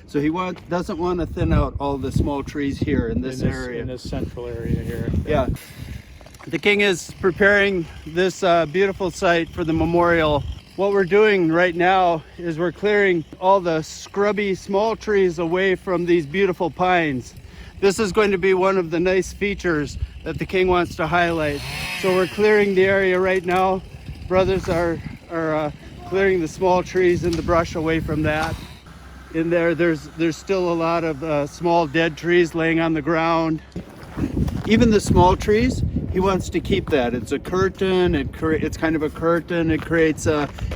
So he doesn't want to thin out all the small trees here in this area. In this central area here. Yeah. The king is preparing this beautiful site for the memorial. What we're doing right now is we're clearing all the scrubby small trees away from these beautiful pines. This is going to be one of the nice features that the king wants to highlight. So we're clearing the area right now. Brothers are clearing the small trees and the brush away from that. In there's still a lot of small dead trees laying on the ground. Even the small trees, he wants to keep that. It's a curtain. It's kind of a curtain. It creates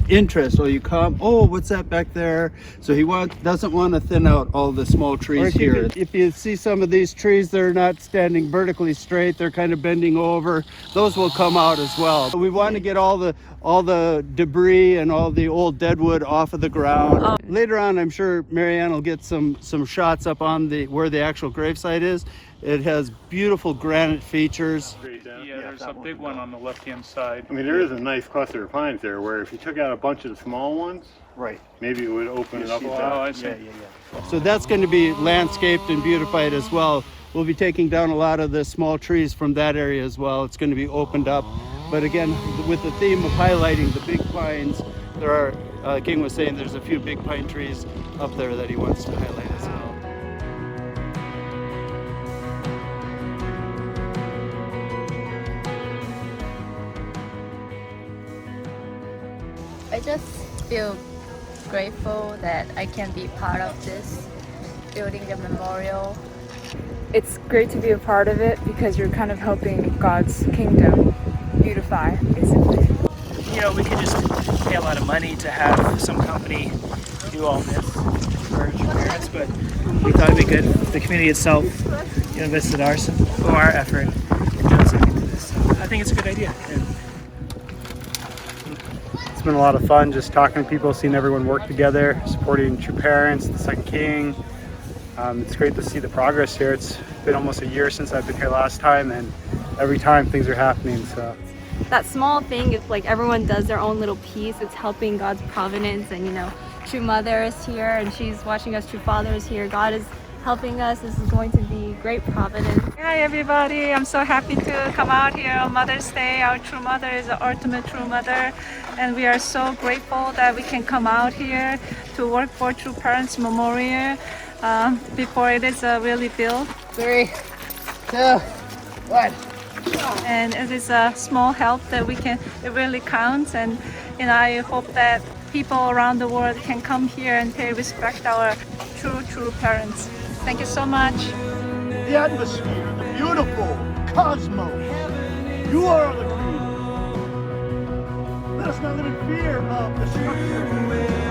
interest. Or you come, oh, what's that back there? So he doesn't want to thin out all the small trees here. If you see some of these trees, they're not standing vertically straight. They're kind of bending over. Those will come out as well. We want to get all the debris and all the old dead wood off of the ground. Later on, I'm sure Marianne will get some shots up on where the actual gravesite is. It has beautiful granite features. Yeah, there's a big one on the left-hand side. I mean, there is a nice cluster of pines there where if you took out a bunch of the small ones, Right. maybe it would open it up a Oh, lot. I see. So that's going to be landscaped and beautified as well. We'll be taking down a lot of the small trees from that area as well. It's going to be opened up. But again, with the theme of highlighting the big pines, King was saying there's a few big pine trees up there that he wants to highlight as well. I just feel grateful that I can be part of this, building the memorial. It's great to be a part of it because you're kind of helping God's kingdom beautify, basically. You know, we could just pay a lot of money to have some company do all this for parents, but we thought it'd be good if the community itself invested our effort and done something to this. So I think it's a good idea. It's been a lot of fun just talking to people, seeing everyone work together, supporting true parents, the second king. It's great to see the progress here. It's been almost a year since I've been here last time, and every time things are happening. So that small thing is like everyone does their own little piece. It's helping God's providence, and True Mother is here and she's watching us. True Father is here. God is helping us. This is going to be great providence. Hi everybody, I'm so happy to come out here on Mother's Day. Our True Mother is the ultimate True Mother, and we are so grateful that we can come out here to work for True Parents Memorial before it is really built. 3, 2, 1. And it is a small help that it really counts, and I hope that people around the world can come here and pay respect our true parents. Thank you so much. The atmosphere, the beautiful cosmos. You are the queen. Let us not live in fear of destruction.